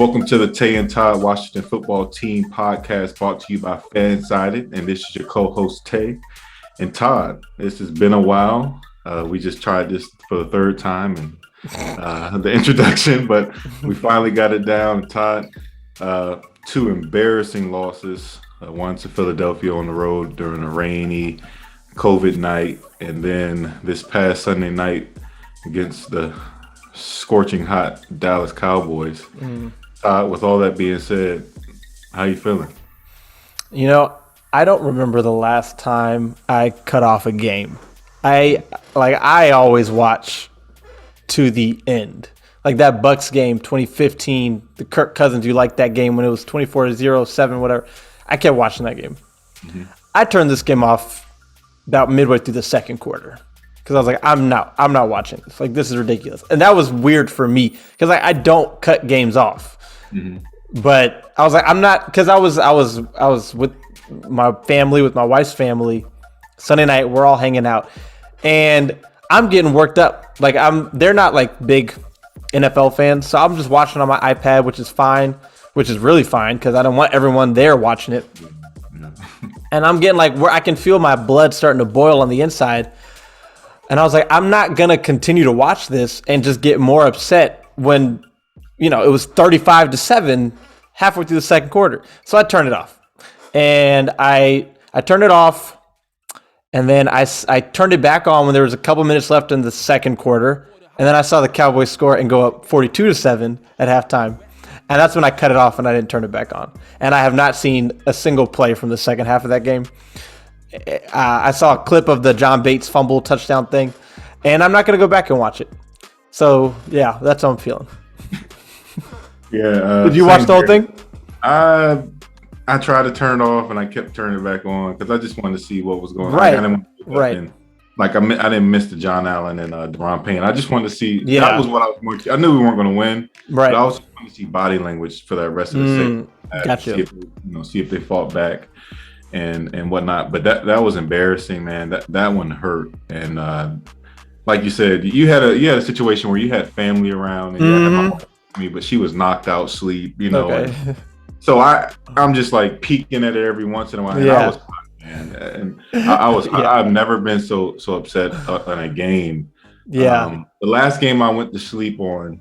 Welcome to the Tay and Todd Washington Football Team podcast brought to you by Fansided. And this is your co-host, Tay and Todd. This has been a while. We just tried this for the third time and the introduction, but we finally got it down. Todd, two embarrassing losses. One to Philadelphia on the road during a rainy COVID night, and then this past Sunday night against the scorching hot Dallas Cowboys. With all that being said, how you feeling? You know, I don't remember the last time I cut off a game. I always watch to the end. Like that Bucks game, 2015, the Kirk Cousins, you liked that game when it was 24-0, 7, whatever. I kept watching that game. Mm-hmm. I turned this game off about midway through the second quarter because I was like, I'm not watching this. Like, this is ridiculous. And that was weird for me because I don't cut games off. Mm-hmm. But I was like, I'm not, because I was with my family, with my wife's family. Sunday night, we're all hanging out, and I'm getting worked up. Like, they're not like big NFL fans, so I'm just watching on my iPad, which is fine, which is really fine because I don't want everyone there watching it. And I'm getting like where I can feel my blood starting to boil on the inside. And I was like, I'm not going to continue to watch this and just get more upset when, you know, it was 35-7 halfway through the second quarter. So I turned it off. And I turned it off. And then I turned it back on when there was a couple minutes left in the second quarter. And then I saw the Cowboys score and go up 42-7 at halftime. And that's when I cut it off and I didn't turn it back on. And I have not seen a single play from the second half of that game. I saw a clip of the John Bates fumble touchdown thing, and I'm not going to go back and watch it. So, yeah, that's how I'm feeling. Yeah. Did you watch the whole thing? I tried to turn it off, and I kept turning it back on because I just wanted to see what was going on. Right. Like, I didn't miss the John Allen and Deron Payne. I just wanted to see. Yeah. That was what I was more. I knew we weren't going to win. Right. But I also wanted to see body language for that rest of the second. Gotcha. See if they fought back and whatnot. But that was embarrassing, man. That one hurt. And like you said, you had a situation where you had family around, and you had my mom, but she was knocked out sleep. You know. Okay. So I'm just like peeking at it every once in a while. And I was hot, man. And I was. I've never been so upset on a game. Yeah. The last game I went to sleep on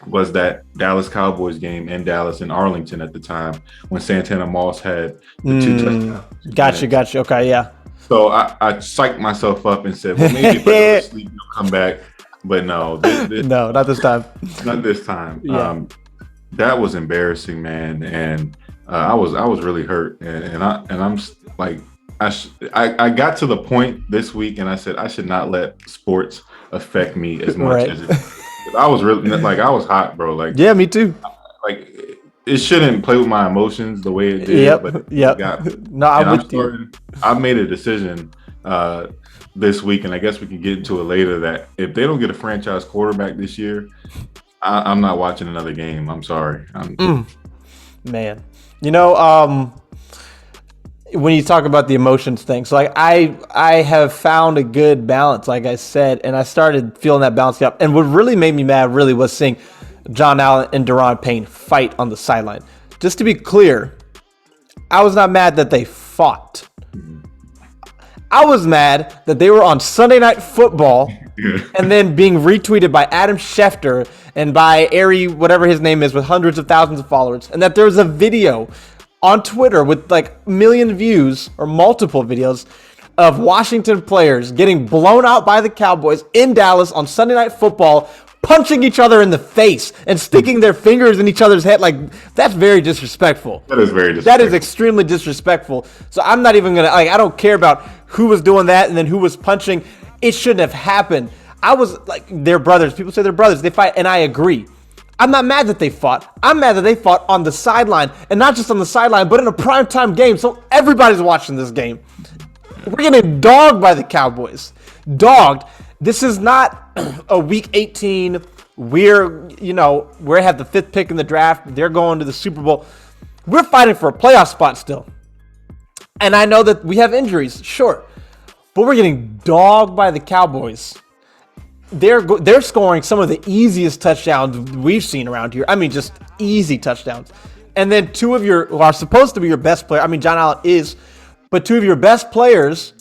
was that Dallas Cowboys game in Dallas and Arlington at the time when Santana Moss had the 2 touchdowns. Gotcha. Okay, yeah. So I psyched myself up and said, well, maybe if I go to sleep, you'll come back. But no. No, not this time. Not this time. Yeah. That was embarrassing, man. And I was really hurt. And I'm like, I got to the point this week and I said, I should not let sports affect me as much as it. I was really like, I was hot, bro. Like, yeah, me too. Like, it shouldn't play with my emotions the way it did. But it got me. No, I'm with you. I made a decision this week, and I guess we can get into it later, that if they don't get a franchise quarterback this year, I'm not watching another game. I'm sorry. Man, you know, when you talk about the emotions thing, so like I have found a good balance, like I said, and I started feeling that balance up. And what really made me mad really was seeing John Allen and Deron Payne fight on the sideline. Just to be clear, I was not mad that they fought. I was mad that they were on Sunday Night Football and then being retweeted by Adam Schefter and by Ari, whatever his name is, with hundreds of thousands of followers, and that there was a video on Twitter with like a million views or multiple videos of Washington players getting blown out by the Cowboys in Dallas on Sunday Night Football, punching each other in the face and sticking their fingers in each other's head. Like, that's very disrespectful. That is very disrespectful. That is extremely disrespectful. So I'm not even going to, like, I don't care about who was doing that and then who was punching. It shouldn't have happened. I was like, they're brothers. People say they're brothers. They fight, and I agree. I'm not mad that they fought. I'm mad that they fought on the sideline, and not just on the sideline, but in a primetime game. So everybody's watching this game. We're getting dogged by the Cowboys. Dogged. This is not a Week 18. We have the 5th pick in the draft. They're going to the Super Bowl. We're fighting for a playoff spot still. And I know that we have injuries, sure. But we're getting dogged by the Cowboys. they're scoring some of the easiest touchdowns we've seen around here. I mean, just easy touchdowns. And then two of your, who are supposed to be your best player, I mean, John Allen is, but two of your best players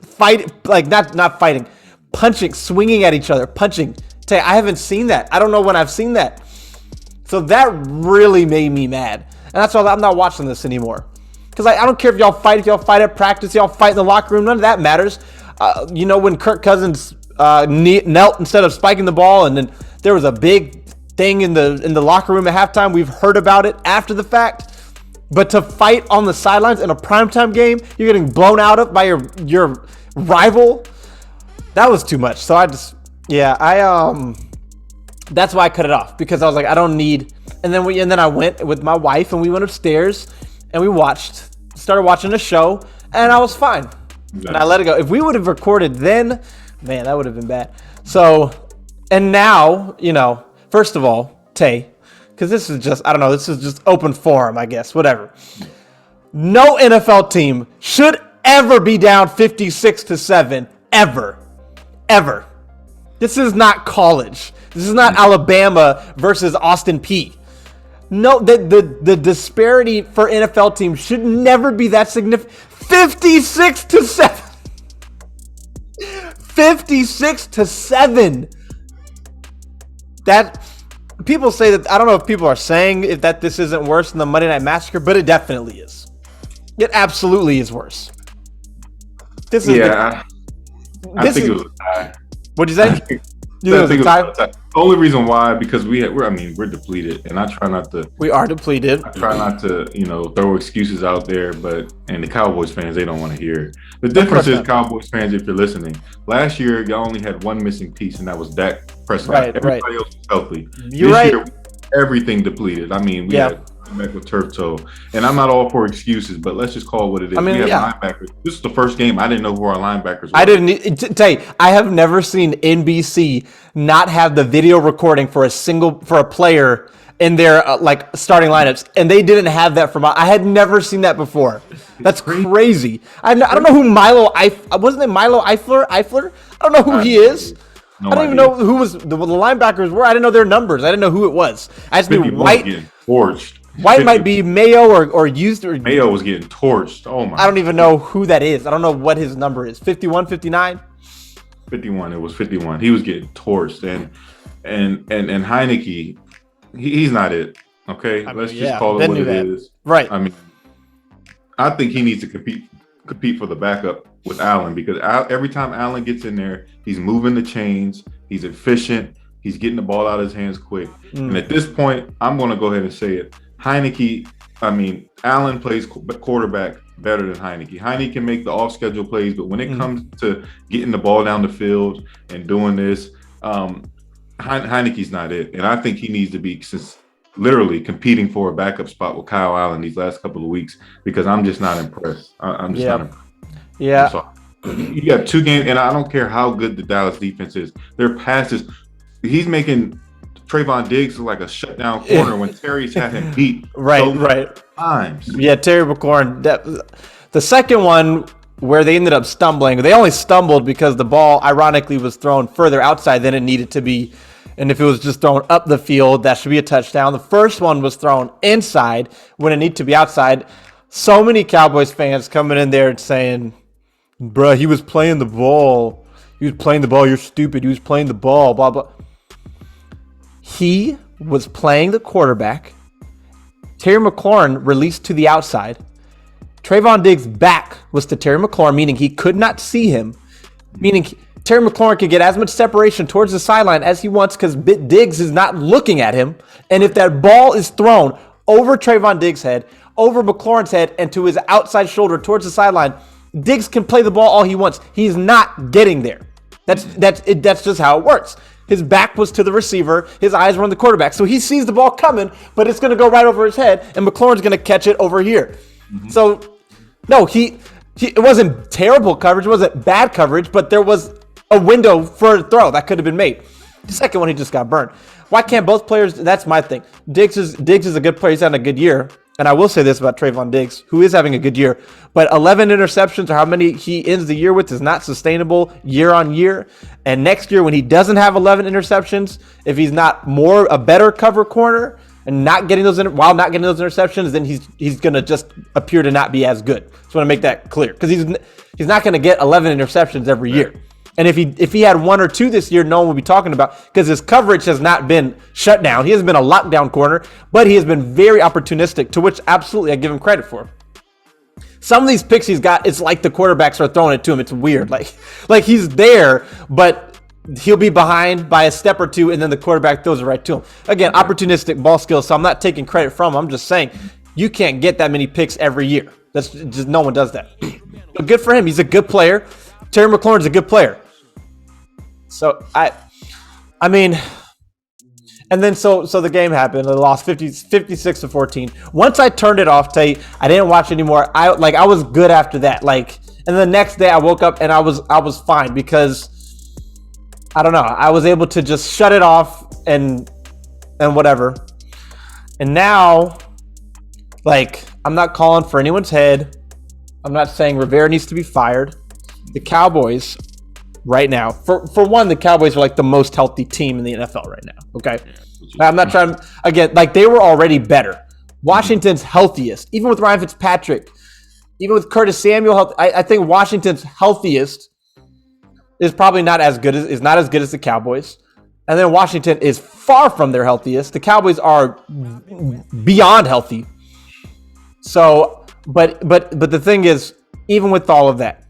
fight, like not fighting, punching, swinging at each other, punching. I haven't seen that. I don't know when I've seen that. So that really made me mad. And that's why I'm not watching this anymore. Because I don't care if y'all fight at practice, y'all fight in the locker room, none of that matters. When Kirk Cousins knelt instead of spiking the ball, and then there was a big thing in the locker room at halftime. We've heard about it after the fact. But to fight on the sidelines in a primetime game, you're getting blown out of by your rival. That was too much. So that's why I cut it off, because I was like, I don't need. And then I went with my wife and we went upstairs and we started watching a show, and I was fine. And I let it go. If we would have recorded then, man, that would have been bad. So, and now, first of all, Tay, because this is just, I don't know, this is just open forum, I guess, whatever. No NFL team should ever be down 56-7, ever. This is not college. This is not Alabama versus Austin Peay. No, the disparity for NFL teams should never be that significant. 56-7. 56-7. That people say that, I don't know if people are saying that this isn't worse than the Monday Night Massacre, but it definitely is. It absolutely is worse. This is I think it was a tie. What'd you say? You think it was a tie? The only reason why, because we're depleted, and I try not to. We are depleted. I try not to, throw excuses out there, and the Cowboys fans, they don't want to hear it. The difference is, Cowboys fans, if you're listening, last year y'all only had one missing piece, and that was Dak Prescott. Everybody else was healthy. You're right. Year, everything depleted. I mean, we had back with turf toe, and I'm not all for excuses, but let's just call it what it is. I mean, we have linebackers. This is the first game I didn't know who our linebackers were. I didn't tell you. I have never seen NBC not have the video recording for a player in their starting lineups, and they didn't have that for I had never seen that before. That's crazy. I don't know who wasn't it Milo Eifler? I don't know who he is. I don't even know who was the linebackers were. I didn't know their numbers. I didn't know who it was. I just knew White. Torched. White might be Mayo or used. Or Mayo was getting torched. Oh my! I don't even know who that is. I don't know what his number is. 51, 59? 51. It was 51. He was getting torched, and Heineke, he's not it. Okay, let's just call it what it is. Right. I mean, I think he needs to compete for the backup with Allen, because every time Allen gets in there, he's moving the chains. He's efficient. He's getting the ball out of his hands quick. And at this point, I'm going to go ahead and say it. Allen plays quarterback better than Heineke. Heineke can make the off-schedule plays, but when it comes to getting the ball down the field and doing this, Heineke's not it. And I think he needs to be literally competing for a backup spot with Kyle Allen these last couple of weeks, because I'm just not impressed. I'm just not impressed. Yeah. You got two games, and I don't care how good the Dallas defense is. Their passes, he's making Trayvon Diggs like a shutdown corner when Terry's had him beat. Right. Times. Yeah, Terry McLaurin. The second one where they ended up stumbling, they only stumbled because the ball ironically was thrown further outside than it needed to be. And if it was just thrown up the field, that should be a touchdown. The first one was thrown inside when it needed to be outside. So many Cowboys fans coming in there and saying, bruh, he was playing the ball. You're stupid. He was playing the ball, blah, blah. He was playing the quarterback. Terry McLaurin released to the outside. Trayvon Diggs' back was to Terry McLaurin, meaning he could not see him. Meaning Terry McLaurin could get as much separation towards the sideline as he wants, because Diggs is not looking at him. And if that ball is thrown over Trayvon Diggs' head, over McLaurin's head, and to his outside shoulder towards the sideline, Diggs can play the ball all he wants. He's not getting there. That's just how it works. His back was to the receiver. His eyes were on the quarterback. So he sees the ball coming, but it's going to go right over his head, and McLaurin's going to catch it over here. Mm-hmm. So, no, it wasn't terrible coverage. It wasn't bad coverage, but there was a window for a throw that could have been made. The second one, he just got burned. Why can't both players? That's my thing. Diggs is a good player. He's having a good year. and I will say this about Trayvon Diggs, who is having a good year, but 11 interceptions or how many he ends the year with is not sustainable year on year. And next year, when he doesn't have 11 interceptions, if he's not a better cover corner and not getting those while not getting those interceptions, then he's going to just appear to not be as good. So I want to make that clear because he's not going to get 11 interceptions every year. And if he had 1 or 2 this year, no one would be talking about because his coverage has not been shut down. He hasn't been a lockdown corner, but he has been very opportunistic, to which absolutely I give him credit for. Some of these picks he's got, it's like the quarterbacks are throwing it to him. It's weird. Like he's there, but he'll be behind by a step or two, and then the quarterback throws it right to him. Again, opportunistic ball skills, so I'm not taking credit from him. I'm just saying you can't get that many picks every year. That's just no one does that. But good for him. He's a good player. Terry McLaurin's a good player. So I mean, and then so the game happened. I lost 56 to 14. Once I turned it off, I didn't watch anymore. I was good after that. And the next day I woke up and I was fine because I don't know. I was able to just shut it off and whatever. And now, I'm not calling for anyone's head. I'm not saying Rivera needs to be fired. The Cowboys right now, for one, the Cowboys are the most healthy team in the NFL right now. Okay. I'm not trying again, they were already better. Washington's healthiest, even with Ryan Fitzpatrick, even with Curtis Samuel. I think Washington's healthiest is probably not as good as the Cowboys. And then Washington is far from their healthiest. The Cowboys are beyond healthy. So, but the thing is, even with all of that,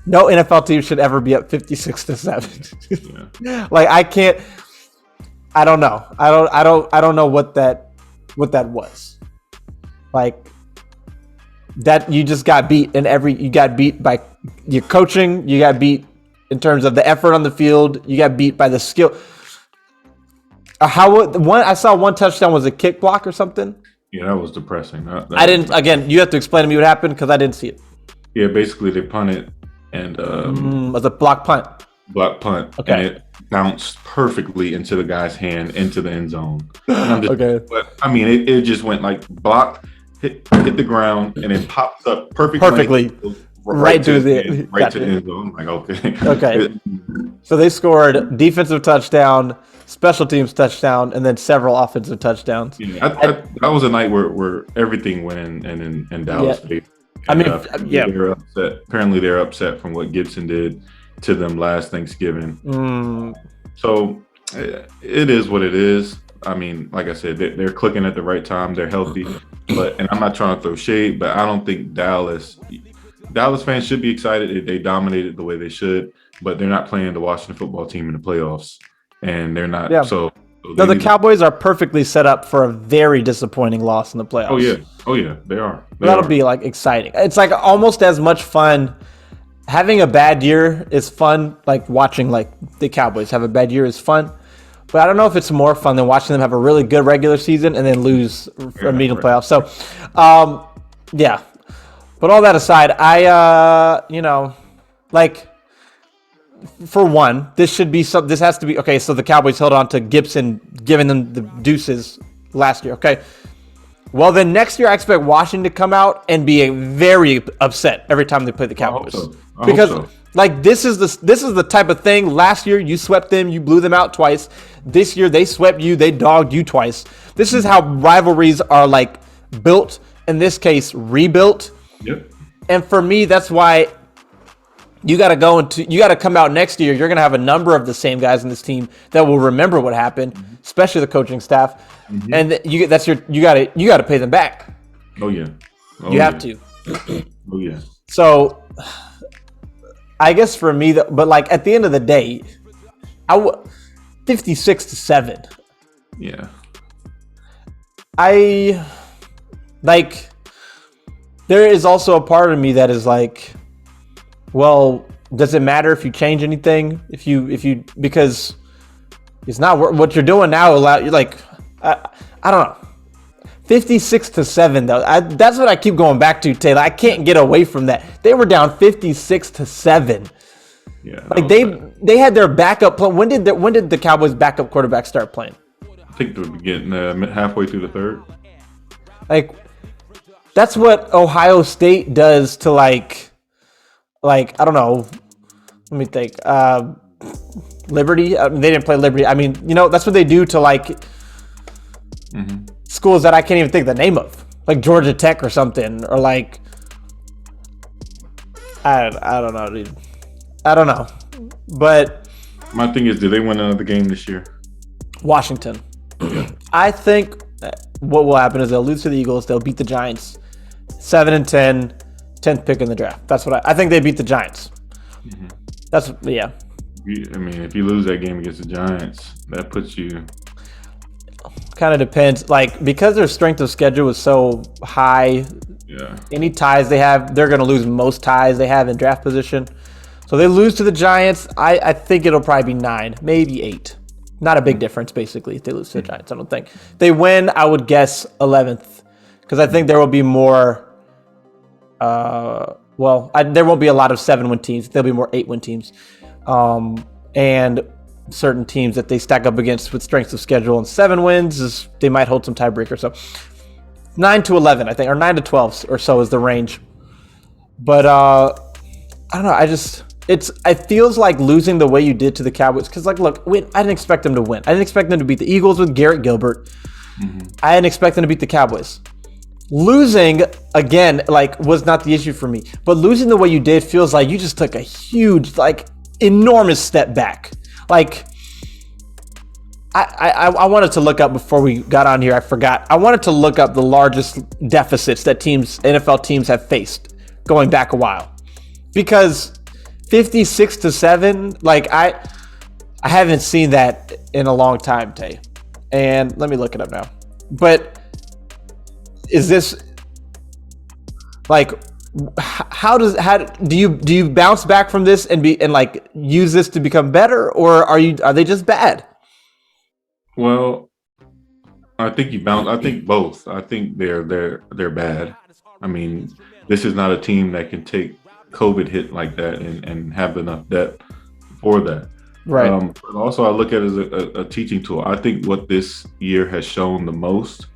no NFL team should ever be up 56-7. Yeah. I can't. I don't know. I don't know what that was. That you just got beat you got beat by your coaching. You got beat in terms of the effort on the field. You got beat by the skill. I saw one touchdown was a kick block or something. Yeah, that was depressing. I didn't. Again, you have to explain to me what happened because I didn't see it. Yeah, basically they punted and was a block punt. Block punt. Okay. And it bounced perfectly into the guy's hand into the end zone. Okay. But I mean, it just went blocked, hit the ground, and it pops up perfectly. Right to the end zone. Okay. Okay. So they scored defensive touchdown, special teams touchdown, and then several offensive touchdowns. Yeah, that was a night where everything went in Dallas. Yeah. They're upset. Apparently, they're upset from what Gibson did to them last Thanksgiving. So it is what it is. I mean, like I said, they're clicking at the right time. They're healthy, and I'm not trying to throw shade, but I don't think Dallas fans should be excited. They dominated the way they should, but they're not playing the Washington football team in the playoffs, and they're not. Yeah. So no, the Cowboys are perfectly set up for a very disappointing loss in the playoffs. Oh yeah, they are. That'll be exciting. It's almost as much fun. Having a bad year is fun. Watching the Cowboys have a bad year is fun, but I don't know if it's more fun than watching them have a really good regular season and then lose for a meeting playoffs. So, yeah. But all that aside, for one, this has to be okay. So the Cowboys held on to Gibson, giving them the deuces last year. Okay. Well, then next year I expect Washington to come out and be very upset every time they play the Cowboys. I hope so. This is the type of thing. Last year you swept them, you blew them out twice. This year they swept you, they dogged you twice. This is how rivalries are built. In this case, rebuilt. Yep. And for me, that's why you got to come out next year. You're going to have a number of the same guys in this team that will remember what happened, especially the coaching staff. Mm-hmm. And you got to pay them back. Oh yeah. You have to. Oh yeah. So I guess for me, but at the end of the day, 56-7. Yeah. There is also a part of me that is well, does it matter if you change anything? If you because it's not what you're doing now. I don't know. 56-7 though. That's what I keep going back to, Taylor. I can't get away from that. They were down 56-7. Yeah. They had their backup play. When did the Cowboys' backup quarterback start playing? I think they're getting halfway through the third. Like that's what Ohio State does to like I don't know. Let me think. Liberty. They didn't play Liberty. I mean, that's what they do to like schools that I can't even think the name of, like Georgia Tech or something, or like I don't know, dude. I don't know, but my thing is, do they win another game this year? Washington. I think what will happen is they'll lose to the Eagles. They'll beat the Giants, 7-10, 10th pick in the draft. That's what I think. They beat the Giants. That's yeah. I mean, if you lose that game against the Giants, that puts you. Kind of depends, like because their strength of schedule is so high. Yeah. Any ties they have, they're going to lose most ties they have in draft position. So they lose to the Giants. I think it'll probably be 9, maybe 8. Not a big difference, basically, if they lose to the Giants, I don't think. They win, I would guess 11th, because I think there will be more. There won't be a lot of 7-win teams. There'll be more 8-win teams, and certain teams that they stack up against with strengths of schedule. And 7 wins is they might hold some tiebreaker. So 9 to 11, I think, or 9 to 12 or so is the range. But I don't know. It feels like losing the way you did to the Cowboys. Because, like, look, I didn't expect them to win. I didn't expect them to beat the Eagles with Garrett Gilbert. I didn't expect them to beat the Cowboys. Losing, again, like, was not the issue for me. But losing the way you did feels like you just took a huge, like, enormous step back. Like, I wanted to look up before we got on here. I forgot. I wanted to look up the largest deficits that NFL teams have faced going back a while. Because 56-7, like I haven't seen that in a long time, Tay. And let me look it up now. But is this like how do you bounce back from this and like use this to become better, or are they just bad? Well, I think you bounce. I think both. I think they're bad. I mean, this is not a team that can take COVID hit like that and have enough depth for that. Right. But also, I look at it as a teaching tool. I think what this year has shown the most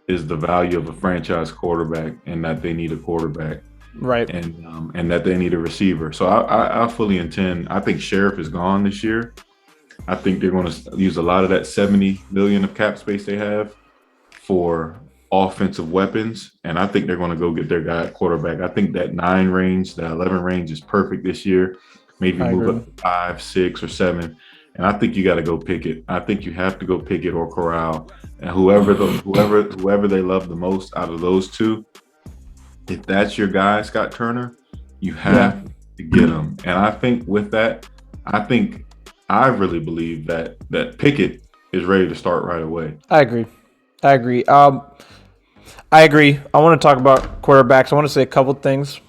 is the value of a franchise quarterback, and that they need a quarterback, right? And that they need a receiver. So I fully intend. I think Sheriff is gone this year. I think they're going to use a lot of that $70 million of cap space they have for offensive weapons, and I think they're going to go get their guy at quarterback. I think that 9 range, that 11 range is perfect this year. Maybe move up to 5, 6, or 7, and I think you got to go Pickett. I think you have to go Pickett or Corral, and whoever they love the most out of those two. If that's your guy, Scott Turner, you have to get him. And I think with that, I really believe that Pickett is ready to start right away. I agree. I want to talk about quarterbacks. I want to say a couple things.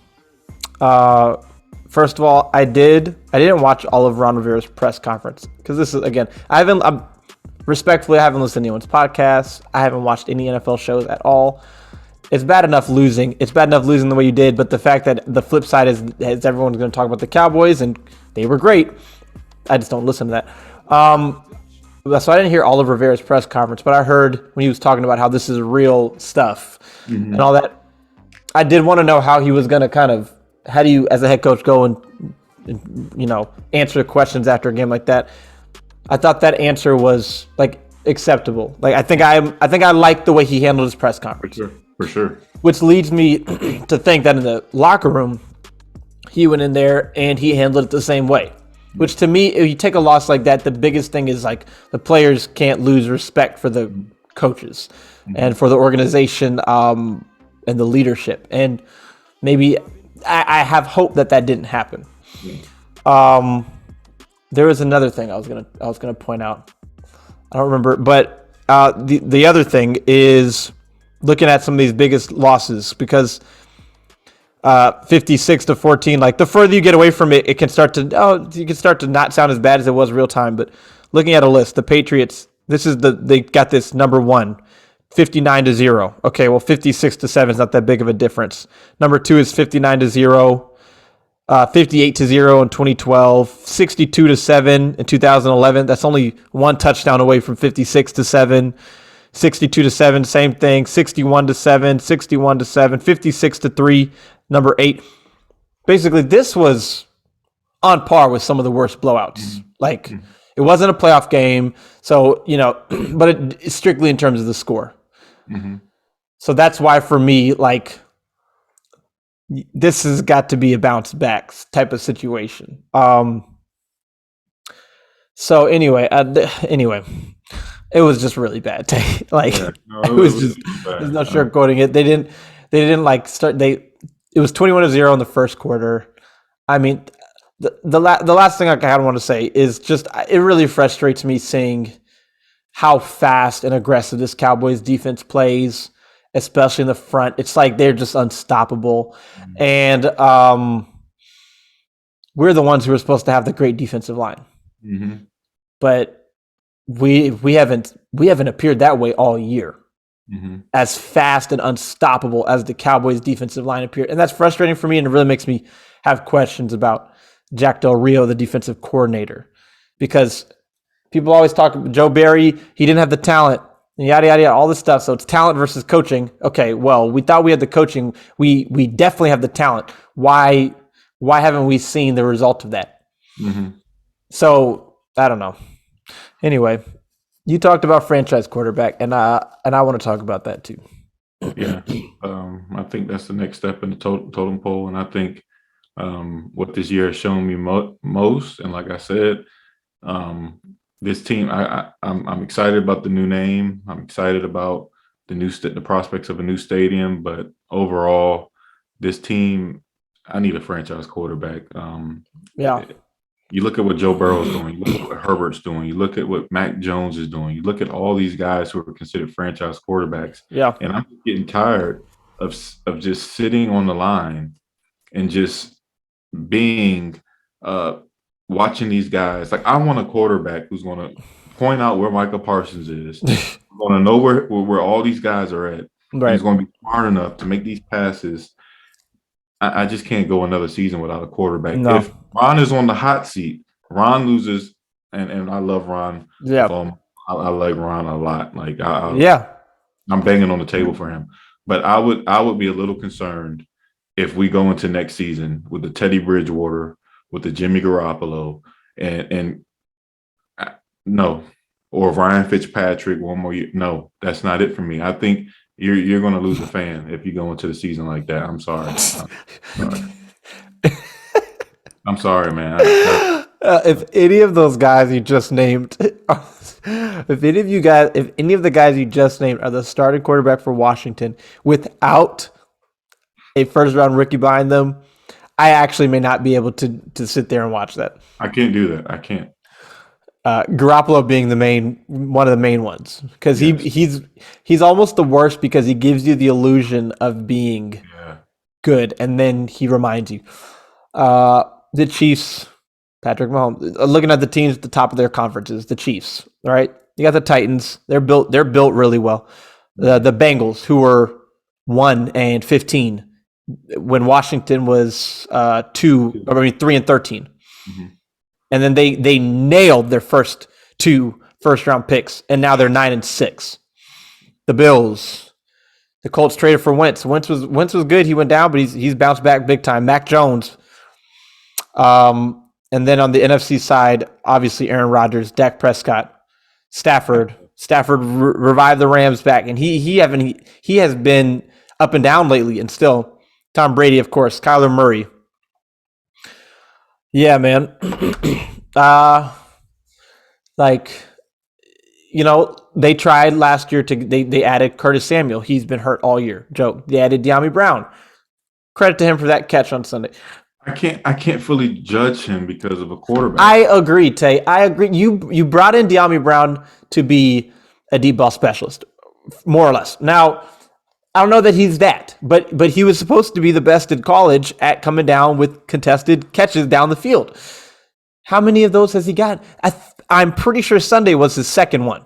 First of all, I didn't watch all of Ron Rivera's press conference because this is, again, I haven't listened to anyone's podcasts. I haven't watched any NFL shows at all. It's bad enough losing. It's bad enough losing the way you did, but the fact that the flip side is everyone's going to talk about the Cowboys and they were great. I just don't listen to that. So I didn't hear all of Rivera's press conference, but I heard when he was talking about how this is real stuff and all that. I did want to know how he was going to how do you, as a head coach, go and answer questions after a game like that. I thought that answer was like acceptable. Like I think I liked the way he handled his press conference. For sure. Which leads me to think that in the locker room, he went in there and he handled it the same way. Which to me, if you take a loss like that, the biggest thing is like the players can't lose respect for the coaches and for the organization and the leadership. And maybe I have hope that didn't happen. There was another thing I was gonna point out. I don't remember, but the other thing is looking at some of these biggest losses because 56-14, like the further you get away from it, you can start to not sound as bad as it was real time. But looking at a list, the Patriots, they got this number 1, 59-0. Okay, well 56-7 is not that big of a difference. Number 2 is 59-0, 58-0 in 2012, 62-7 in 2011. That's only 1 touchdown away from 56-7. 62-7, same thing. 61-7, 61-7, 56-3, number 8. Basically, this was on par with some of the worst blowouts. Like, it wasn't a playoff game, so, but it's strictly in terms of the score. So that's why, for me, like, this has got to be a bounce back type of situation. So anyway, it was just really bad. Like, it was just, there's no sugarcoating it. They didn't like start. It was 21-0 in the first quarter. I mean, the last thing I kind of want to say is just, it really frustrates me seeing how fast and aggressive this Cowboys defense plays, especially in the front. It's like they're just unstoppable. And we're the ones who are supposed to have the great defensive line. But we haven't appeared that way all year. As fast and unstoppable as the Cowboys defensive line appeared. And that's frustrating for me, and it really makes me have questions about Jack Del Rio, the defensive coordinator. Because people always talk about Joe Barry, he didn't have the talent, and yada, yada, yada, all this stuff. So it's talent versus coaching. Okay, well, we thought we had the coaching. We definitely have the talent. Why haven't we seen the result of that? So I don't know. Anyway, you talked about franchise quarterback, and I want to talk about that too. Yeah, I think that's the next step in the totem pole, and I think what this year has shown me most, and like I said, this team, I'm excited about the new name. I'm excited about the prospects of a new stadium, but overall, this team, I need a franchise quarterback. Yeah. You look at what Joe Burrow's doing. You look at what Herbert's doing. You look at what Mac Jones is doing. You look at all these guys who are considered franchise quarterbacks. Yeah. And I'm getting tired of just sitting on the line and just being watching these guys. Like, I want a quarterback who's going to point out where Micah Parsons is. Going to know where all these guys are at. Right. He's going to be smart enough to make these passes. I just can't go another season without a quarterback. No. If Ron is on the hot seat, Ron loses, and I love Ron. Yeah. I like Ron a lot. Like, I'm banging on the table for him. But I would be a little concerned if we go into next season with the Teddy Bridgewater, with the Jimmy Garoppolo, and no, or Ryan Fitzpatrick one more year. No, that's not it for me. I think you're going to lose a fan if you go into the season like that. I'm sorry. I'm sorry, man. If any of those guys you just named, if any of the guys you just named are the starting quarterback for Washington without a first round rookie behind them, I actually may not be able to sit there and watch that. I can't do that. I can't. Garoppolo being one of the main ones, because he's almost the worst, because he gives you the illusion of being good, and then he reminds you. The Chiefs, Patrick Mahomes, looking at the teams at the top of their conferences, the Chiefs, all right? You got the Titans. They're built really well. The Bengals, who were 1-15 when Washington was 3-13. And then they nailed their first 2 first-round picks, and now they're 9-6. The Bills, the Colts traded for Wentz. Wentz was good. He went down, but he's bounced back big time. Mac Jones. And then on the NFC side, obviously Aaron Rodgers, Dak Prescott, Stafford. Stafford revived the Rams back, and he has been up and down lately, and still Tom Brady, of course, Kyler Murray. Yeah, man. They tried last year they added Curtis Samuel. He's been hurt all year. Joke. They added De'Ami Brown. Credit to him for that catch on Sunday. I can't fully judge him because of a quarterback. I agree, Tay. I agree. You brought in De'Ami Brown to be a deep ball specialist, more or less. Now, I don't know that he's that, but he was supposed to be the best in college at coming down with contested catches down the field. How many of those has he got? I'm pretty sure Sunday was his second one.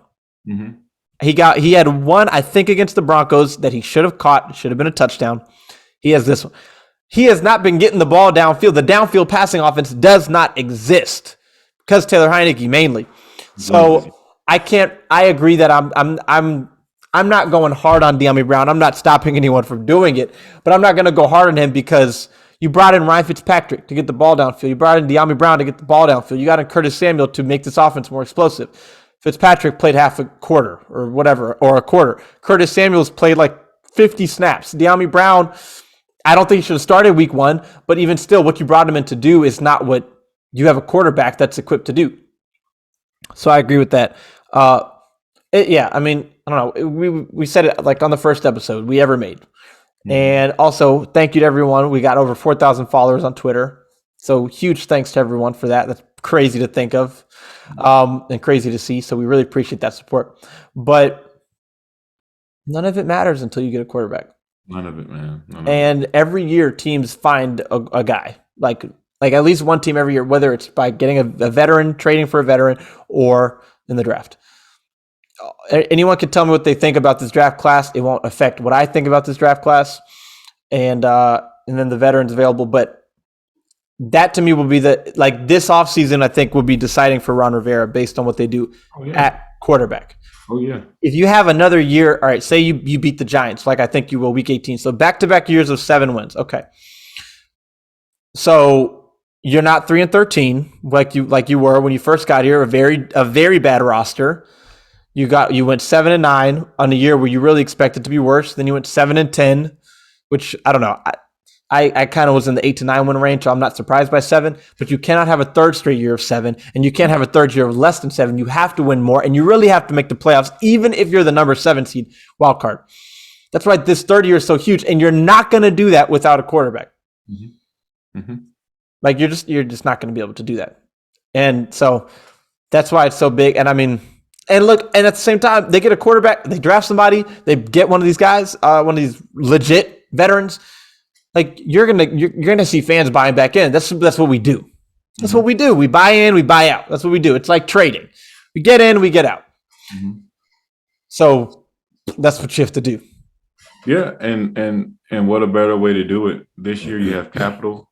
He had one, I think, against the Broncos that he should have caught. It should have been a touchdown. He has this one. He has not been getting the ball downfield. The downfield passing offense does not exist because Taylor Heineke mainly. So I agree that I'm not going hard on De'Ami Brown. I'm not stopping anyone from doing it, but I'm not going to go hard on him because you brought in Ryan Fitzpatrick to get the ball downfield. You brought in De'Ami Brown to get the ball downfield. You got in Curtis Samuel to make this offense more explosive. Fitzpatrick played half a quarter or whatever, or a quarter. Curtis Samuel's played like 50 snaps. De'Ami Brown, I don't think he should have started week 1, but even still, what you brought him in to do is not what you have a quarterback that's equipped to do. So I agree with that. I mean, I don't know. We said it like on the first episode we ever made. And also, thank you to everyone. We got over 4,000 followers on Twitter. So huge thanks to everyone for that. That's crazy to think of and crazy to see. So we really appreciate that support. But none of it matters until you get a quarterback. None of it, man. And every year teams find a guy. Like at least one team every year, whether it's by getting a veteran, trading for a veteran, or in the draft. Anyone can tell me what they think about this draft class. It won't affect what I think about this draft class, and then the veterans available. But that to me will be this offseason, I think, will be deciding for Ron Rivera based on what they do at quarterback. Oh yeah. If you have another year, all right, say you beat the Giants, like I think you will, week 18. So back-to-back years of 7 wins. Okay. So you're not 3-13 like you were when you first got here. A very bad roster. You went 7-9 on a year where you really expected to be worse. Then you went 7-10, which I don't know. I kind of was in the 8-9 win range, so I'm not surprised by 7. But you cannot have a third straight year of 7, and you can't have a third year of less than 7. You have to win more, and you really have to make the playoffs, even if you're the number 7 seed wild card. That's why this third year is so huge, and you're not going to do that without a quarterback. Mm-hmm. Mm-hmm. Like you're just not going to be able to do that, and so that's why it's so big. And I mean. And look, and at the same time, they get a quarterback, they draft somebody, they get one of these guys, one of these legit veterans. Like you're gonna see fans buying back in. That's what we do. That's what we do. We buy in, we buy out. That's what we do. It's like trading. We get in, we get out. Mm-hmm. So that's what you have to do. Yeah, and what a better way to do it. This year you have capital.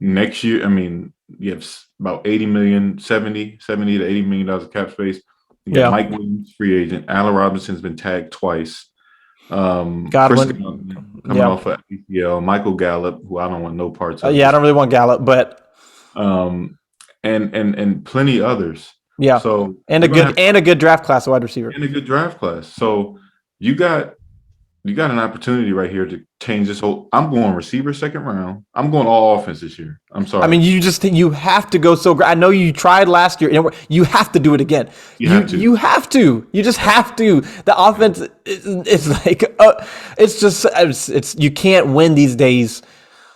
Next year, I mean, you have about 80 to 80 million dollars of cap space. You got Mike Williams, free agent. Allen Robinson's been tagged twice. Godwin coming off of ACL. Michael Gallup, who I don't want no parts of. I don't really want Gallup, but and plenty others. Yeah. So a good draft class of wide receiver. And a good draft class. So you got an opportunity right here to change this whole. I'm going receiver second round. I'm going all offense this year. I'm sorry. I mean, you have to go so. I know you tried last year. You have to do it again. You have to. You just have to. The offense is like it's you can't win these days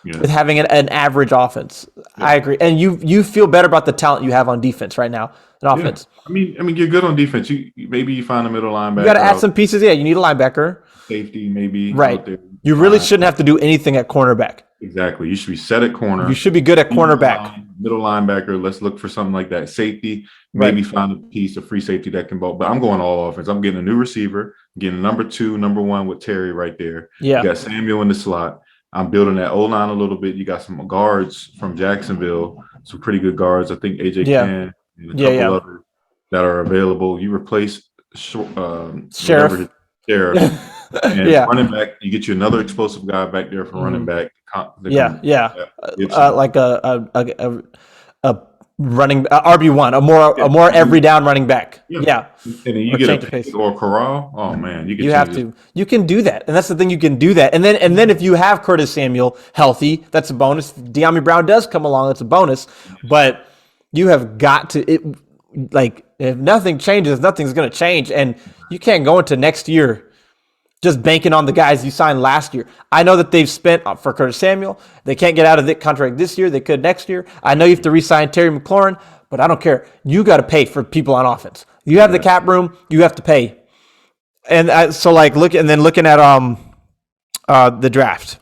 with having an average offense. Yeah. I agree, and you feel better about the talent you have on defense right now than offense. Yeah. I mean, you're good on defense. Maybe you find a middle linebacker. You got to add some pieces. Yeah, you need a linebacker. Safety, maybe. Right. Out there. You really shouldn't have to do anything at cornerback. Exactly. You should be set at corner. You should be good at cornerback. Middle linebacker. Let's look for something like that. Safety. Maybe find a piece of free safety that can ball. But I'm going all offense. I'm getting a new receiver. Getting number 2, number 1 with Terry right there. Yeah. You got Samuel in the slot. I'm building that O-line a little bit. You got some guards from Jacksonville. Some pretty good guards. I think AJ Can and a couple others that are available. You replace Sheriff. And running back, you get you another explosive guy back there for running back. Like a running RB1, a more every down running back. Yeah. And then you get a pick or Corral. Oh man, you have to. You can do that, and that's the thing. You can do that, and then if you have Curtis Samuel healthy, that's a bonus. If De'Ami Brown does come along, that's a bonus. But you have got to it. Like if nothing changes, nothing's going to change, and you can't go into next year just banking on the guys you signed last year. I know that they've spent for Curtis Samuel. They can't get out of the contract this year. They could next year. I know you have to re-sign Terry McLaurin, but I don't care. You got to pay for people on offense. You have the cap room. You have to pay. And looking at the draft.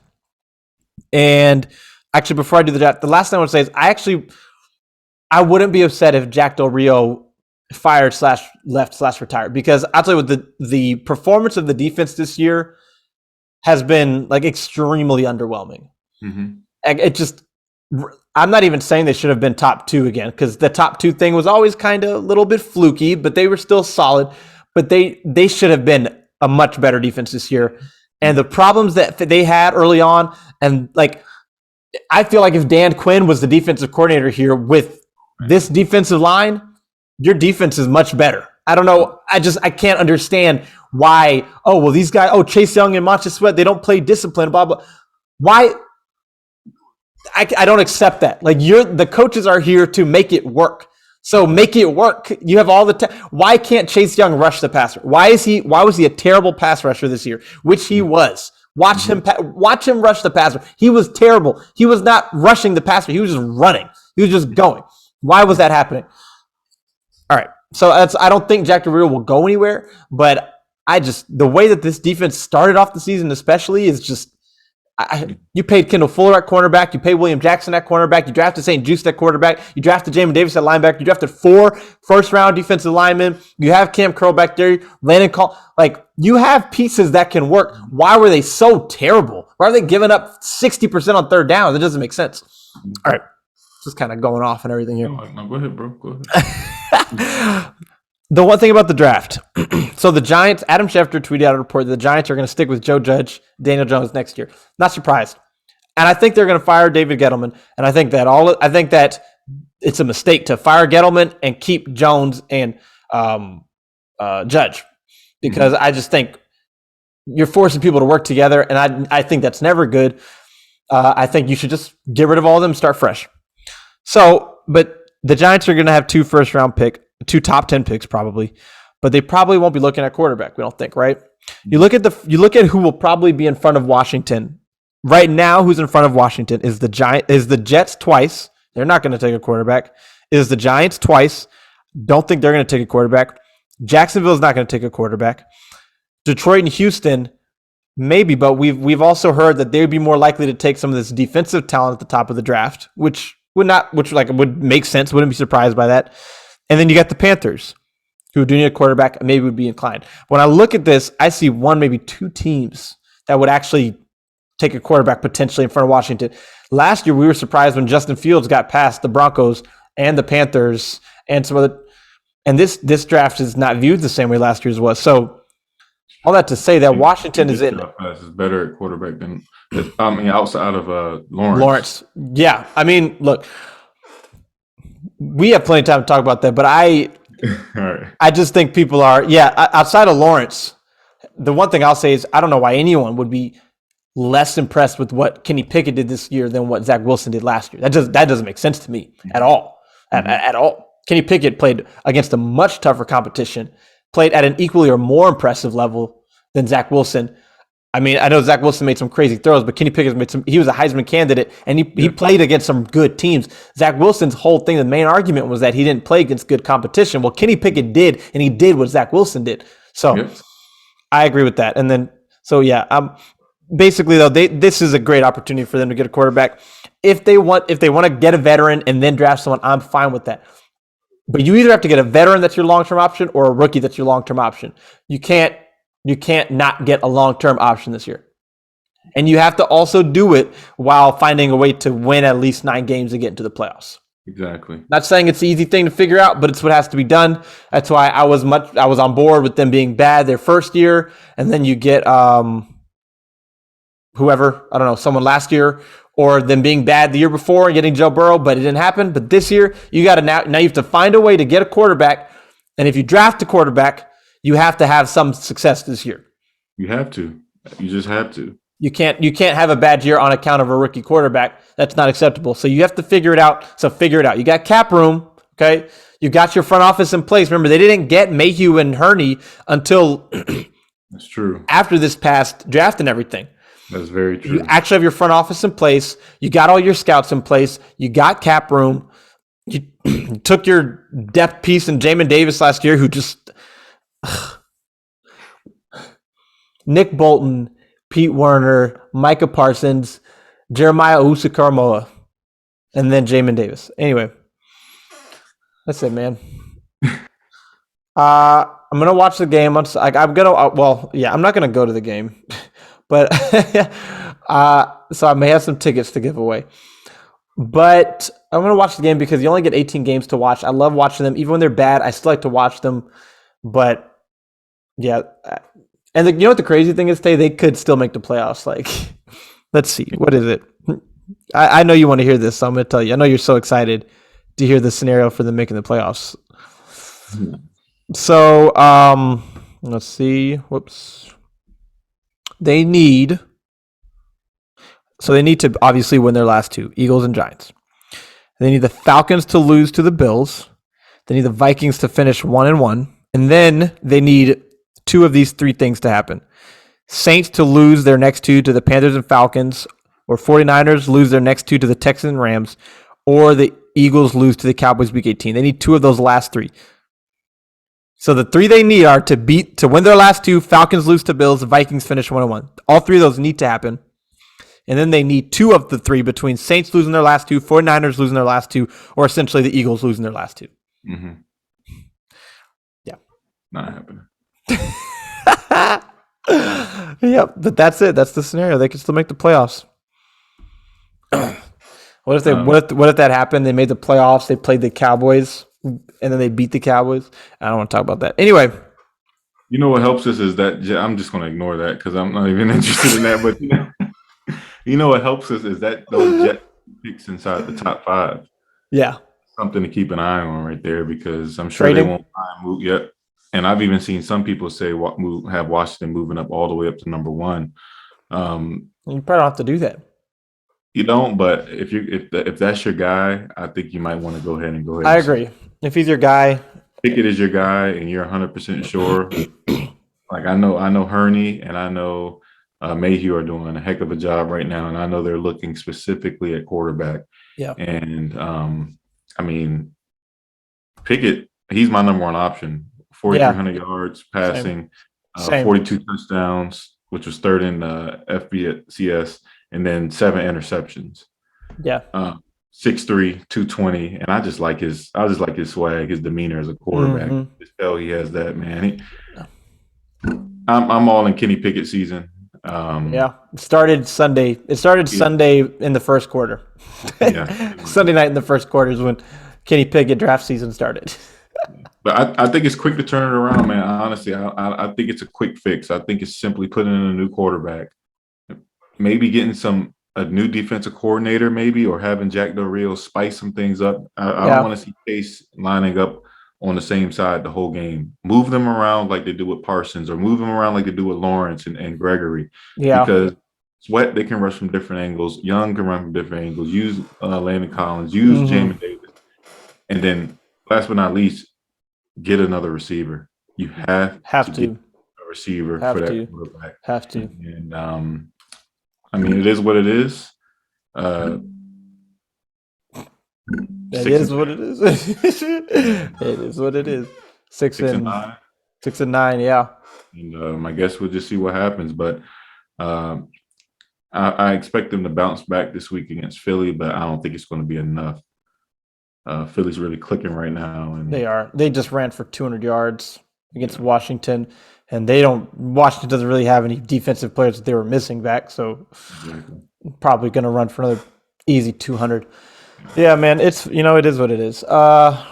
And actually, before I do the draft, the last thing I want to say is I wouldn't be upset if Jack Del Rio fired / retired, because I'll tell you what, the performance of the defense this year has been like extremely underwhelming. Mm-hmm. I'm not even saying they should have been top 2 again, because the top 2 thing was always kind of a little bit fluky, but they were still solid. but they should have been a much better defense this year. And the problems that they had early on, and like I feel like if Dan Quinn was the defensive coordinator here with this defensive line, your defense is much better. I don't know. I can't understand why. Oh, well, these guys. Oh, Chase Young and Montez Sweat. They don't play discipline. Blah blah. Why? I don't accept that. Like the coaches are here to make it work. So make it work. You have all the why can't Chase Young rush the passer? Why was he a terrible pass rusher this year? Which he was. Watch him rush the passer. He was terrible. He was not rushing the passer. He was just running. He was just going. Why was that happening? All right. So I don't think Jack Del Rio will go anywhere, but the way that this defense started off the season especially is just you paid Kendall Fuller at cornerback. You paid William Jackson at cornerback. You drafted St. Juste at quarterback. You drafted Jamin Davis at linebacker. You drafted 4 first-round defensive linemen. You have Cam Curl back there. Landon Call. Like, you have pieces that can work. Why were they so terrible? Why are they giving up 60% on third down? That doesn't make sense. All right. Just kind of going off and everything here. No, go ahead, bro. Go ahead. The one thing about the draft. So the Giants, Adam Schefter tweeted out a report that the Giants are going to stick with Joe Judge, Daniel Jones next year. Not surprised. And I think they're going to fire David Gettleman. And I think that it's a mistake to fire Gettleman and keep Jones and Judge. Because I just think you're forcing people to work together. And I think that's never good. I think you should just get rid of all of them and start fresh. So, but the Giants are going to have 2 first-round picks. 2 top 10 picks probably, but they probably won't be looking at quarterback. We don't think, right? You look at who will probably be in front of Washington right now. Who's in front of Washington is the Jets twice. They're not going to take a quarterback. Is the Giants twice? Don't think they're going to take a quarterback. Jacksonville is not going to take a quarterback. Detroit and Houston maybe, but we've also heard that they would be more likely to take some of this defensive talent at the top of the draft, which would make sense. Wouldn't be surprised by that. And then you got the Panthers, who do need a quarterback and maybe would be inclined. When I look at this, I see 1, maybe 2 teams that would actually take a quarterback potentially in front of Washington. Last year, we were surprised when Justin Fields got past the Broncos and the Panthers and some other. And this draft is not viewed the same way last year's was. So all that to say that Washington is in. Is better at quarterback than outside of Lawrence. Yeah, I mean, look. We have plenty of time to talk about that, but I just think people are, outside of Lawrence, the one thing I'll say is I don't know why anyone would be less impressed with what Kenny Pickett did this year than what Zach Wilson did last year. That doesn't make sense to me at all. At all. Kenny Pickett played against a much tougher competition, played at an equally or more impressive level than Zach Wilson. I mean, I know Zach Wilson made some crazy throws, but Kenny Pickett he was a Heisman candidate, and he played against some good teams. Zach Wilson's whole thing, the main argument was that he didn't play against good competition. Well, Kenny Pickett did, and he did what Zach Wilson did. So I agree with that. And then, basically though, this is a great opportunity for them to get a quarterback. If they want to get a veteran and then draft someone, I'm fine with that. But you either have to get a veteran that's your long-term option or a rookie that's your long-term option. You can't not get a long-term option this year. And you have to also do it while finding a way to win at least 9 games and get into the playoffs. Exactly. Not saying it's the easy thing to figure out, but it's what has to be done. That's why I was on board with them being bad their first year, and then you get whoever, I don't know, someone last year, or them being bad the year before and getting Joe Burrow, but it didn't happen. But this year, you got to now you have to find a way to get a quarterback, and if you draft a quarterback, you have to have some success this year. You have to. You just have to. You can't have a bad year on account of a rookie quarterback. That's not acceptable. So you have to figure it out. So figure it out. You got cap room, okay? You got your front office in place. Remember, they didn't get Mayhew and Hurney until that's true. After this past draft and everything. That's very true. You actually have your front office in place. You got all your scouts in place. You got cap room. You took your depth piece in Jamin Davis last year, who just Nick Bolton, Pete Werner, Micah Parsons, Jeremiah Owusu-Koramoah, and then Jamin Davis. Anyway, that's it, man. I'm gonna watch the game. I'm not gonna go to the game, but so I may have some tickets to give away. But I'm gonna watch the game because you only get 18 games to watch. I love watching them, even when they're bad. I still like to watch them, but Yeah. And you know what the crazy thing is, Tay? They could still make the playoffs. Like, let's see. What is it? I know you want to hear this, so I'm going to tell you. I know you're so excited to hear the scenario for them making the playoffs. So, let's see. Whoops. They need to obviously win their last two, Eagles and Giants. They need the Falcons to lose to the Bills. They need the Vikings to finish 1-1. And then they need two of these three things to happen. Saints to lose their next two to the Panthers and Falcons, or 49ers lose their next two to the Texans and Rams, or the Eagles lose to the Cowboys week 18. They need two of those last three. So the three they need are to win their last two, Falcons lose to Bills, Vikings finish 1-1. All three of those need to happen. And then they need two of the three between Saints losing their last two, 49ers losing their last two, or essentially the Eagles losing their last two. Mm-hmm. Yeah. Not happening. Yep, but that's it. That's the scenario. They can still make the playoffs. What if that happened? They made the playoffs. They played the Cowboys, and then they beat the Cowboys. I don't want to talk about that. Anyway, you know what helps us is that I'm just going to ignore that because I'm not even interested in that. But you know what helps us is that those Jet picks inside the top 5. Yeah, something to keep an eye on right there because I'm sure they won't move yet. And I've even seen some people say have Washington moving up all the way up to number 1. You probably don't have to do that. You don't, but if that's your guy, I think you might want to go ahead. I agree. If he's your guy, Pickett is your guy, and you're 100% sure. Like I know Hurney and I know Mayhew are doing a heck of a job right now, and I know they're looking specifically at quarterback. Yeah, and I mean, Pickett, he's my number 1 option. 4,300 yards passing, 42 touchdowns, which was third in FBS, and then 7 interceptions. Yeah. 6'3", 220, and I just like his swag, his demeanor as a quarterback. Mm-hmm. Just tell he has that, man. I'm all in Kenny Pickett season. Yeah, it started Sunday. Sunday in the first quarter. Yeah. Sunday night in the first quarter is when Kenny Pickett draft season started. But I think it's quick to turn it around, man. Honestly, I think it's a quick fix. I think it's simply putting in a new quarterback, maybe getting a new defensive coordinator, maybe, or having Jack Del Rio spice some things up. I don't want to see Chase lining up on the same side the whole game. Move them around like they do with Parsons, or move them around like they do with Lawrence and Gregory. Yeah. Because Sweat, they can rush from different angles. Young can run from different angles. Use Landon Collins. Use Jamin Davis. And then, last but not least, get another receiver. You have to get a receiver for that quarterback. Have to. And I mean, it is what it is. It is what it is. It is what it is. 6 and 9. 6 and 9, yeah. And I guess we'll just see what happens. But I expect them to bounce back this week against Philly, but I don't think it's going to be enough. Philly's really clicking right now. And they are. They just ran for 200 yards against Washington, and Washington doesn't really have any defensive players that they were missing back, so probably going to run for another easy 200. Yeah, man, it is what it is. Yeah.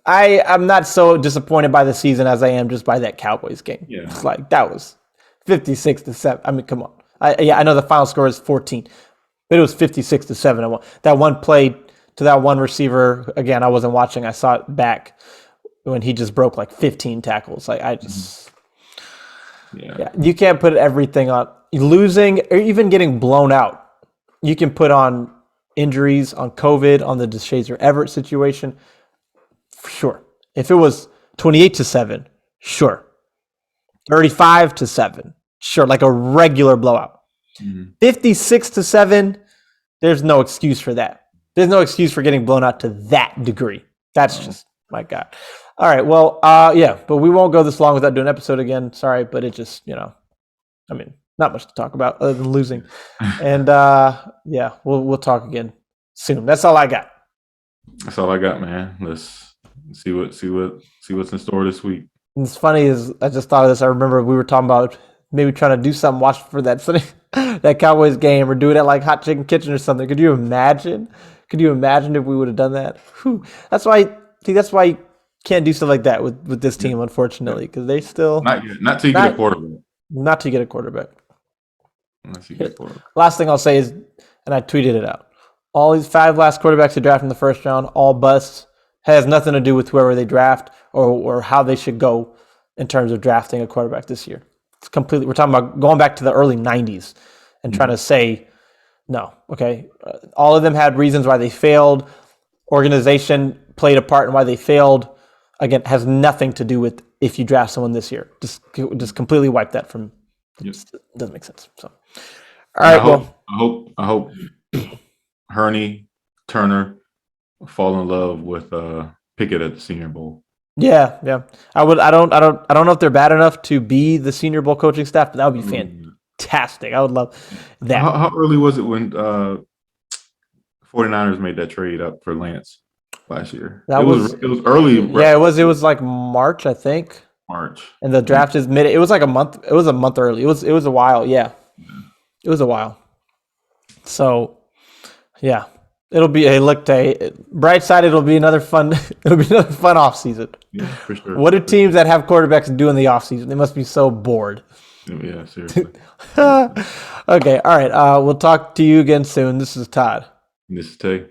I'm not so disappointed by the season as I am just by that Cowboys game. Yeah. It's like, that was 56-7. I mean, come on. I know the final score is 14, but it was 56-7. That one play to that one receiver, again, I wasn't watching. I saw it back when he just broke like 15 tackles. Like, yeah, you can't put everything on losing or even getting blown out. You can put on injuries, on COVID, on the DeShazer Everett situation. Sure. If it was 28-7, sure. 35-7, sure. Like a regular blowout. 56-7, there's no excuse for that. There's no excuse for getting blown out to that degree. That's just, my God. All right, well, yeah, but we won't go this long without doing an episode again. Sorry, but it just, I mean, not much to talk about other than losing. And, yeah, we'll talk again soon. That's all I got. That's all I got, man. Let's see what's in store this week. And it's funny is I just thought of this. I remember we were talking about maybe trying to do something, watch for that that Cowboys game, or do it at like Hot Chikn Kitchn or something. Could you imagine? If we would have done that? Whew. That's why can't do stuff like that with this team, unfortunately, because they still Not yet. Not till you get a quarterback. not to get a quarterback. Unless you get a quarterback. Last thing I'll say is, and I tweeted it out. All these 5 last quarterbacks they draft in the first round, all busts, has nothing to do with whoever they draft or how they should go in terms of drafting a quarterback this year. It's completely. We're talking about going back to the early '90s and trying to say no. Okay, all of them had reasons why they failed. Organization played a part in why they failed. Again, has nothing to do with if you draft someone this year. Just completely wipe that from. It doesn't make sense. So, all right. I hope Hurney, Turner fall in love with Pickett at the Senior Bowl. Yeah. I don't know if they're bad enough to be the Senior Bowl coaching staff, but that would be fantastic. I would love that. How early was it when 49ers made that trade up for Lance last year? It was early. Yeah, it was like March, I think. March. And the draft is mid. It was like a month. It was a month early. It was a while. Yeah. It was a while. So, yeah. It'll be a look day. Bright side, it'll be another fun off season. Yeah, for sure. What do teams that have quarterbacks do in the off season? They must be so bored. Yeah, seriously. Okay, all right. We'll talk to you again soon. This is Todd. This is Tay.